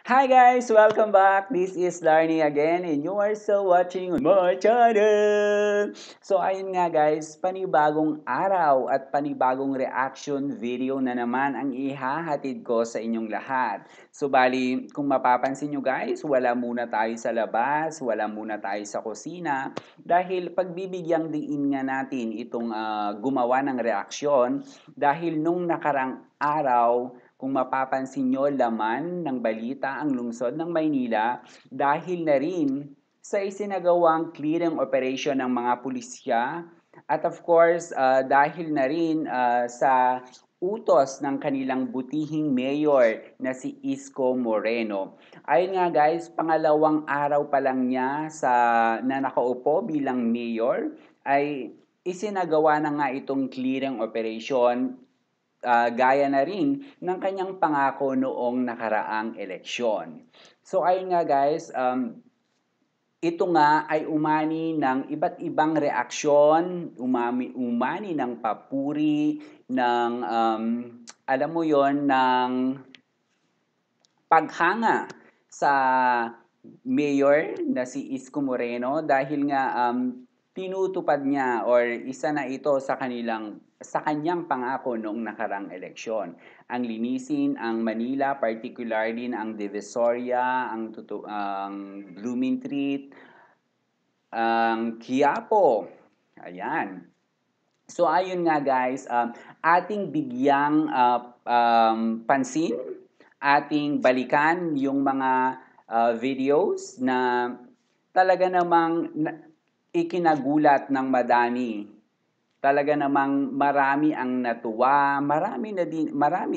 Hi guys! Welcome back! This is Larny again and you are still watching on my channel! So ayun nga guys, panibagong araw at panibagong reaction video na naman ang ihahatid ko sa inyong lahat. So bali, kung mapapansin nyo guys, wala muna tayo sa labas, wala muna tayo sa kusina dahil pagbibigyang diin nga natin itong gumawa ng reaksyon dahil nung nakarang araw, kung mapapansin nyo, laman ng balita ang lungsod ng Maynila dahil na rin sa isinagawang clearing operation ng mga pulisya at of course dahil na rin sa utos ng kanilang butihing mayor na si Isko Moreno. Ayun nga guys, pangalawang araw pa lang niya na nakaupo bilang mayor ay isinagawa na nga itong clearing operation gaya na rin ng kanyang pangako noong nakaraang eleksyon. So ayun nga guys, ito nga ay umani ng iba't ibang reaksyon, umani ng papuri, ng alam mo yon, ng paghanga sa mayor na si Isko Moreno dahil nga tinutupad niya or isa na ito sa kanyang pangako noong nakarang eleksyon. Ang linisin ang Manila, particularly ang Divisoria, ang Bloomingtreet, ang Quiapo. Ayan. So ayun nga guys, ating bigyang pansin, ating balikan yung mga videos na talaga namang ikinagulat ng madami. Talaga namang marami ang natuwa, marami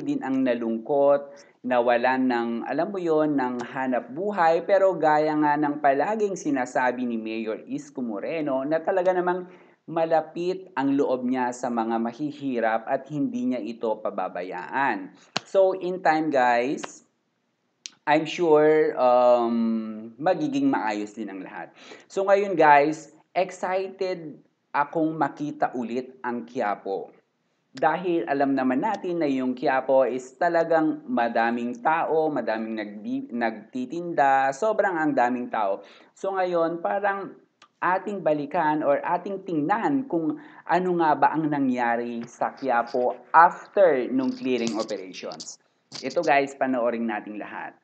din ang nalungkot, nawalan ng, alam mo yon, ng hanap buhay. Pero gaya nga ng palaging sinasabi ni Mayor Isko Moreno na talaga namang malapit ang loob niya sa mga mahihirap at hindi niya ito pababayaan. So in time guys, I'm sure magiging maayos din ang lahat. So ngayon guys, excited akong makita ulit ang Quiapo. Dahil alam naman natin na yung Quiapo is talagang madaming tao, madaming nagtitinda, sobrang ang daming tao. So ngayon, parang ating balikan or ating tingnan kung ano nga ba ang nangyari sa Quiapo after nung clearing operations. Ito guys, panoorin nating lahat.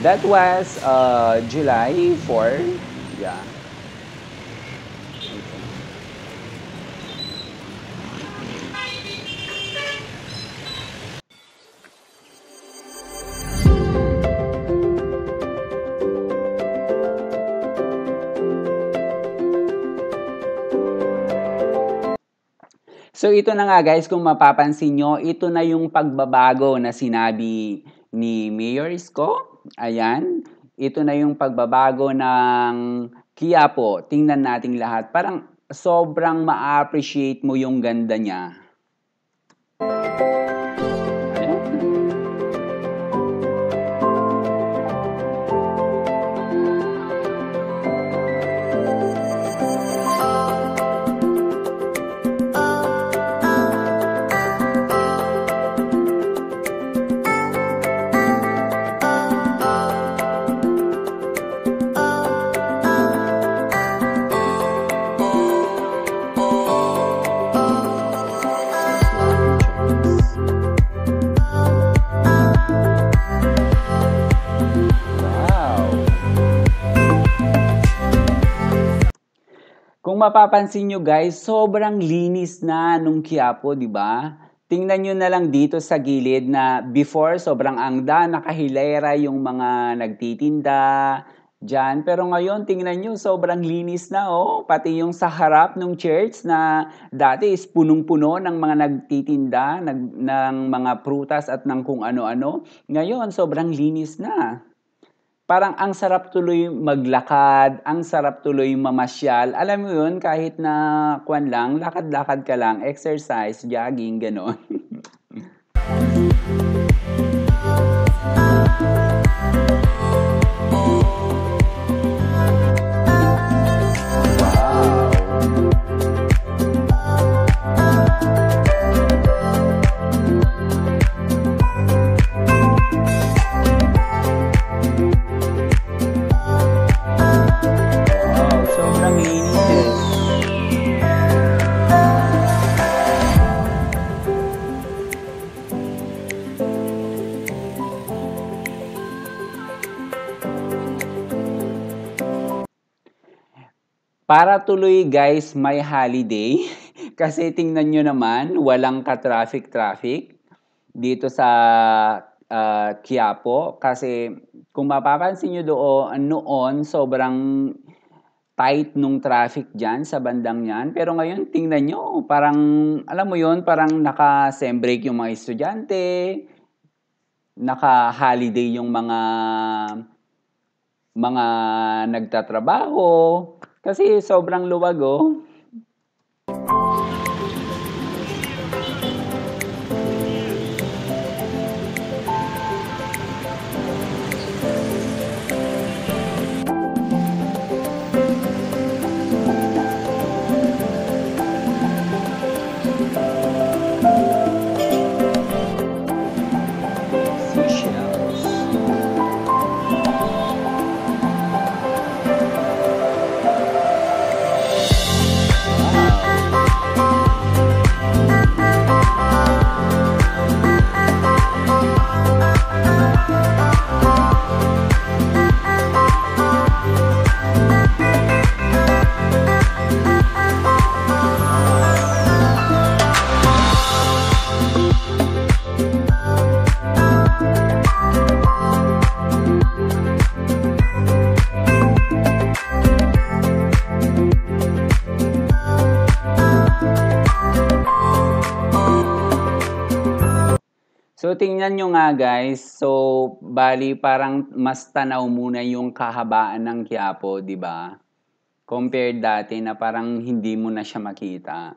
That was July 4. Yeah. So ito na nga guys, kung mapapansin nyo, ito na yung pagbabago na sinabi ni Mayor Isko. Ayan, ito na yung pagbabago ng Quiapo. Tingnan natin lahat. Parang sobrang ma-appreciate mo yung ganda niya. Kung mapapansin nyo guys, sobrang linis na nung Quiapo, di ba? Tingnan nyo na lang dito sa gilid na before sobrang angda, nakahilera yung mga nagtitinda dyan. Pero ngayon, tingnan nyo, sobrang linis na oh. Pati yung sa harap ng church na dati is punong-puno ng mga nagtitinda, ng mga prutas at ng kung ano-ano. Ngayon, sobrang linis na. Parang ang sarap tuloy maglakad, ang sarap tuloy mamasyal. Alam mo yun, kahit na kwan lang, lakad-lakad ka lang, exercise, jogging, gano'n. Wow! Para tuloy guys, may holiday. Kasi tingnan nyo naman, walang ka-traffic-traffic dito sa Quiapo. Kasi kung mapapansin nyo noon, sobrang tight nung traffic dyan sa bandang yan. Pero ngayon, tingnan nyo, parang, alam mo yon, parang naka-sem break yung mga estudyante, naka-holiday yung mga nagtatrabaho. Kasi sobrang luwag, oh. So, tingnan nyo nga guys. So, bali parang mas tanaw muna yung kahabaan ng Quiapo, di ba? Compared dati na parang hindi mo na siya makita.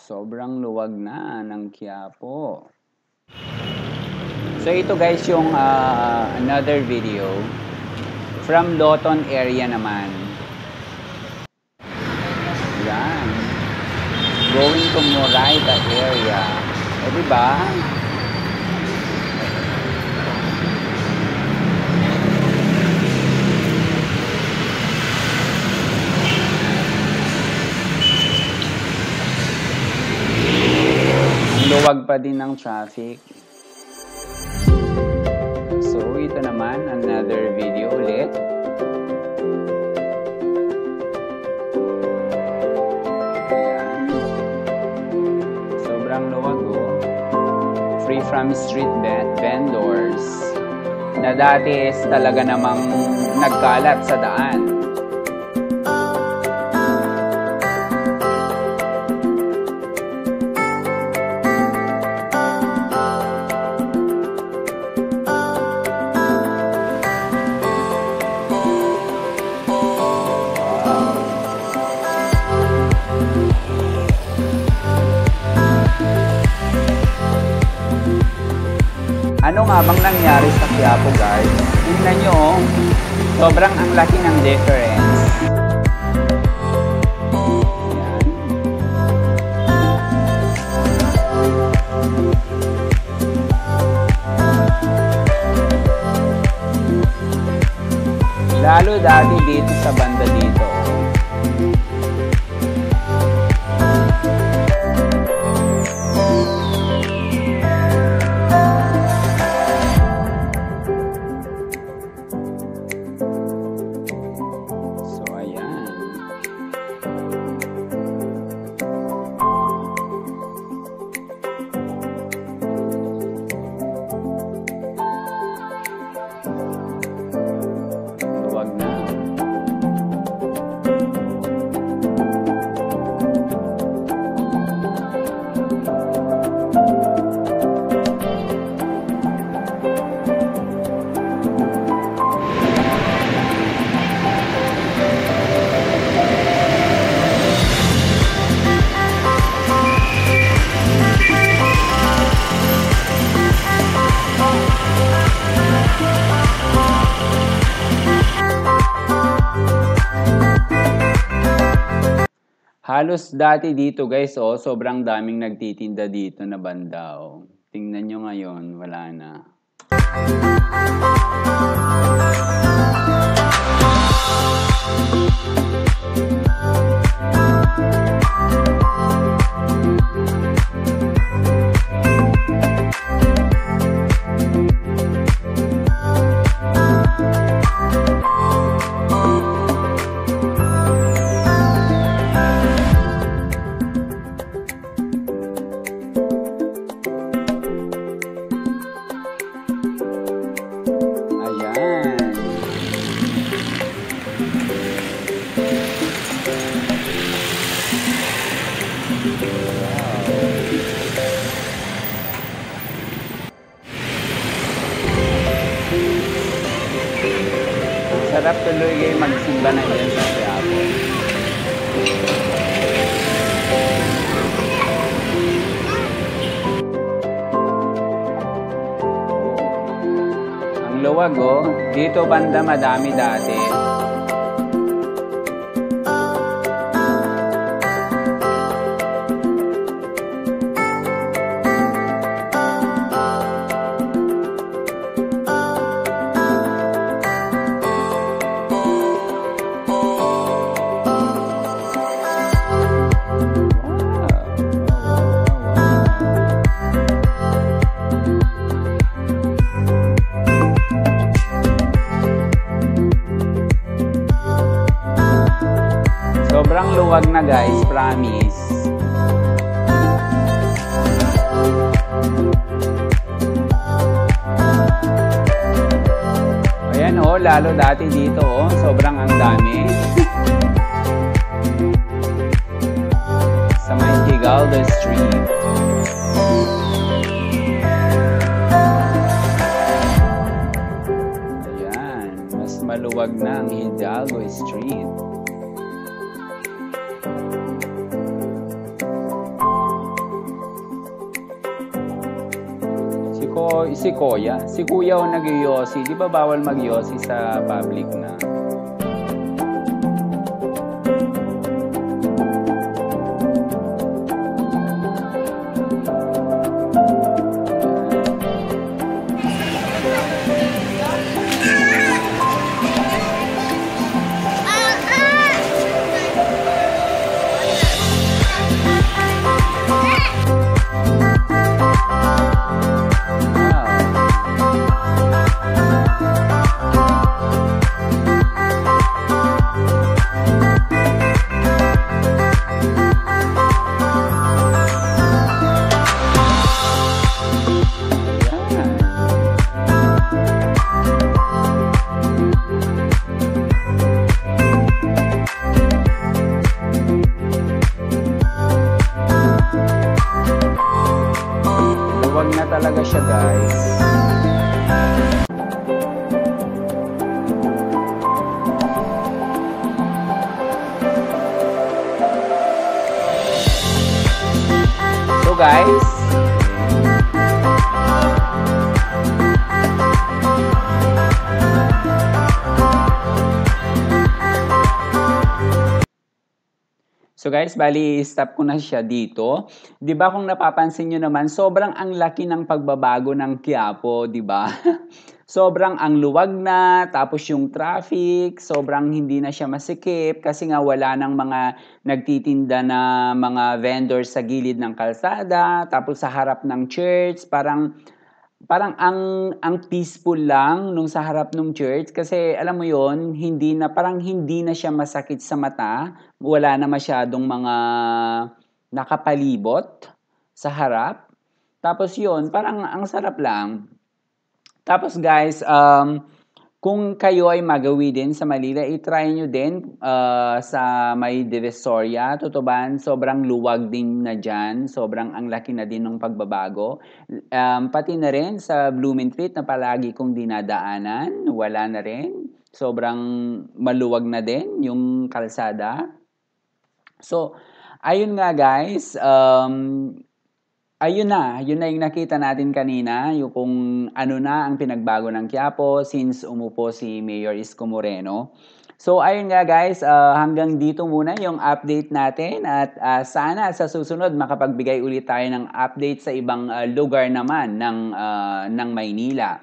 Sobrang luwag na ng Quiapo. So ito guys yung another video from Loton area naman. Yan. Going to Moraita area. O diba? Luwag pa din ng traffic. So, ito naman, another video ulit. Ayan. Sobrang luwag, oh. Free from street vendors na dati is talaga namang nagkalat sa daan. Ano nga bang nangyari sa Quiapo guys? Tingnan nyo, oh. Sobrang ang laki ng difference. Ayan. Lalo dati dito sa banda dito. Halos dati dito guys, oh, sobrang daming nagtitinda dito na banda, oh. Tingnan nyo ngayon, wala na. Sarap tuloy kayo magsimba na dyan sa Quiapo. Ang luwag, oh. Dito banda madami dati. Sobrang luwag na guys, promise. Ayan oh, lalo dati dito oh, sobrang ang dami. Sa may IGADO Street. Ayan, mas maluwag na ang IGADO Street. Si Kuya o nag-yosi. Di ba bawal mag-yosi sa public na? Talaga siya guys. So guys, bali, stop ko na siya dito. 'Di ba kung napapansin niyo naman, sobrang ang laki ng pagbabago ng Quiapo, 'di ba? Sobrang ang luwag na, tapos yung traffic, sobrang hindi na siya masikip kasi nga wala nang mga nagtitinda na mga vendors sa gilid ng kalsada, tapos sa harap ng church, parang ang peaceful lang nung sa harap ng church kasi alam mo yon, parang hindi na siya masakit sa mata, wala na masyadong mga nakapalibot sa harap. Tapos yon, parang ang sarap lang. Tapos guys, kung kayo ay magawi din sa Manila, i-try nyo din sa may Divisoria, Tutuban, sobrang luwag din na dyan, sobrang ang laki na din ng pagbabago. Pati na rin sa Blumentritt na palagi kong dinadaanan, wala na rin, sobrang maluwag na din yung kalsada. So, ayun nga guys, yun na yung nakita natin kanina, yung kung ano na ang pinagbago ng Quiapo since umupo si Mayor Isko Moreno. So ayun nga guys, hanggang dito muna yung update natin at sana sa susunod makapagbigay ulit tayo ng update sa ibang lugar naman ng Maynila.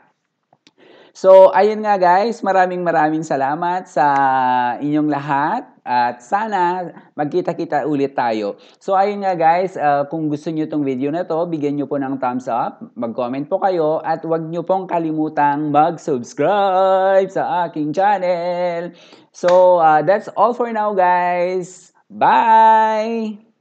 So, ayun nga guys, maraming salamat sa inyong lahat at sana magkita-kita ulit tayo. So, ayun nga guys, kung gusto nyo tong video na to, bigyan nyo po ng thumbs up, mag-comment po kayo at wag nyo pong kalimutang mag-subscribe sa aking channel. So, that's all for now guys. Bye!